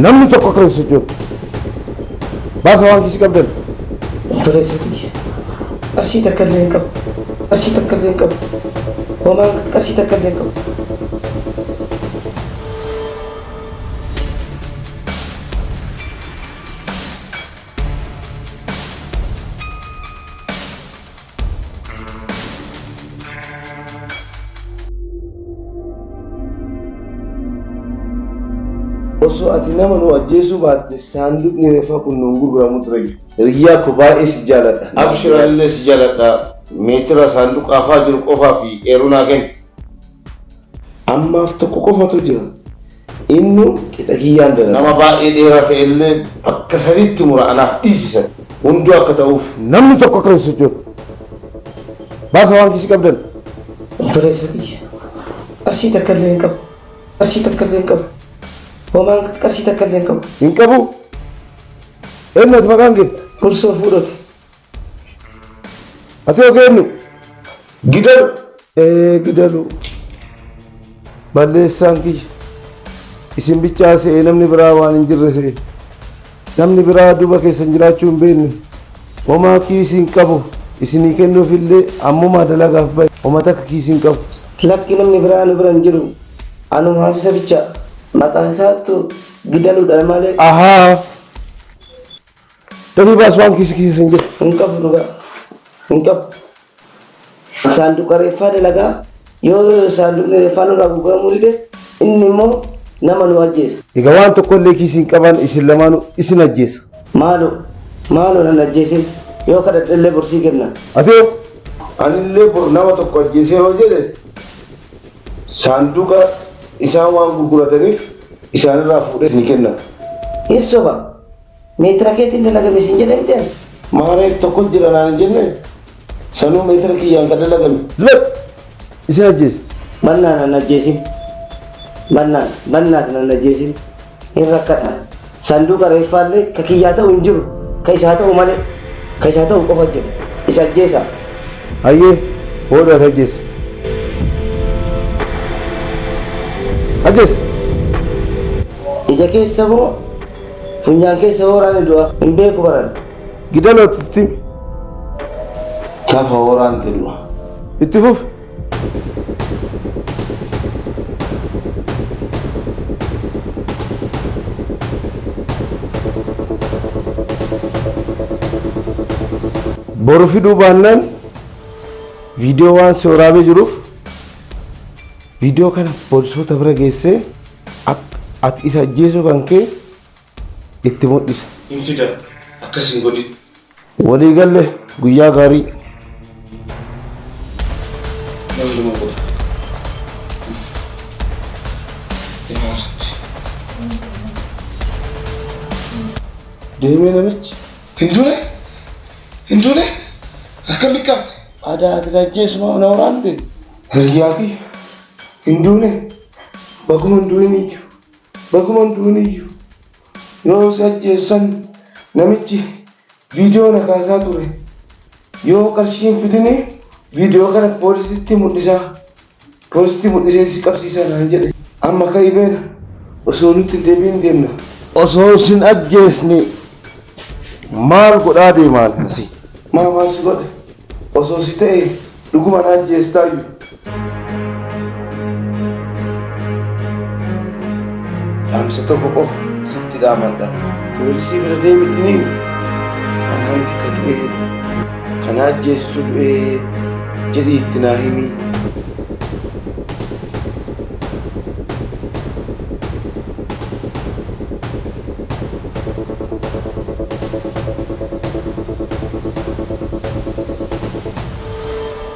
namni tokko kan socho'u baasa waan kisi qabdan Obboleessati qarshii takka illee hin qabu. Qarshii takka illee hin qabu. Homaan qarshii takka illee hin qabu. osoo ati nama nu ajjeesuu baatte saanduqni reeffaa kun nuun gurguramu ture jiru. Hiriyaa koo baay'ee si jaaladha. Abshiraallee si jaaladha. Meetira saanduqa afaa jiru qofaa fi eeruu naa kenni. Ammaaf tokko qofatu jira. Inni qixa kiyyaan dhala. Nama baay'ee dheeraa ta'ellee akka sadiitti mura anaaf dhiisisan. Hunduu akka ta'uuf namni tokko kan socho'u. Baasa waan kisi qabdan. Obboleessati qarshii takka illee hin qabu. Qarshii takka illee hin qabu. Homaan qarshii takka illee hin qabu. Hin qabu. Eenyuti maqaan kee? Hursoo fuudhate. Ati yoo kennu gidalu gidalu balleessaan kiyya isin bichaa se'ee namni biraa waan hin jirre se'e namni biraa duuba keessan jiraachuu hin beekne homaa kiisiin qabu isinii kennuufillee ammumaa dalagaaf bahe homa takka kiisiin qabu. Lakki namni biraa nu bira hin jiru. Anuma haafisa bichaa maqaan isaattu gidaluudha malee. Ahaa dafii baas waan kiisi hin jiru. Hin qabu dhugaa. Hin qabu. Saanduqa reeffaa dalagaa yoo saanduqni reeffaa nurraa gurguramuu dide inni immoo nama nu ajjeesa. Egaa waan tokkollee kiisiin qaban isin lamaanuu isin ajjeesa. Maaloo nan ajjeesin yoo kadhadhellee borsii kenna. Atee anillee bor nama tokko ajjeesee yoo jedhe saanduqa isaan waan gurgurataniif isaanirraa fuudhee ni kenna. Hin soba. Meetira keetiin dalagame siin jedhee miti ani. Maareef tokko jira naan hin jenne sanuu meetira kiyyaan kan dalagame. Isin ajjeesa. Bannaan nan ajjeesin. Bannaati nan ajjeesin. Hin rakkadha. Saanduqa reeffaallee ka kiyyaa ta'u hin jiru. Ka isaa ta'u malee. Ka isaa ta'u qofa jedhu. Isa ajjeesa. Hayyee hoodhaas ajjeesa. Ajjeesa. Ija keessa moo funyaan keessa hooraan du'a hin beeku baran. Gidalootti Lafa hooraan du'a. itti fufi. Boru fiduu baannaan viidiyoo waan si waraabee jiruuf viidiyoo kana poolisoota bira geessee ati isa ajjeesuu kan kee itti mul'isa. Hin fidan akkas hin godhin. Walii galle guyyaa gaarii. Maaluma godha. Deemee namichi. Hin duune akkam hiikaa. Aadaa ati ajjeesuma na waraante. Hiriyaa fi Hin duune bakuma hin duuniyyuu bakuma hin duuniyyuu yoo si ajjeessan namichi viidiyoo na kaasaa ture yoo qarshiin fidini viidiyoo kana poolisitti mul'isee si qabsiisa naan jedhe amma ka'ii beena osoo nutti deebiin deemna osoo sin ajjeesne maal godhaa deemaan asi maal si godhe osoo si ta'e dhuguma na ajjeestaayyuu. Amsa tokko qofa sitti dhaamadha. Poolisii bira deemitini amanti ka du'e kana ajjeestu du'e jedhii itti naa himi.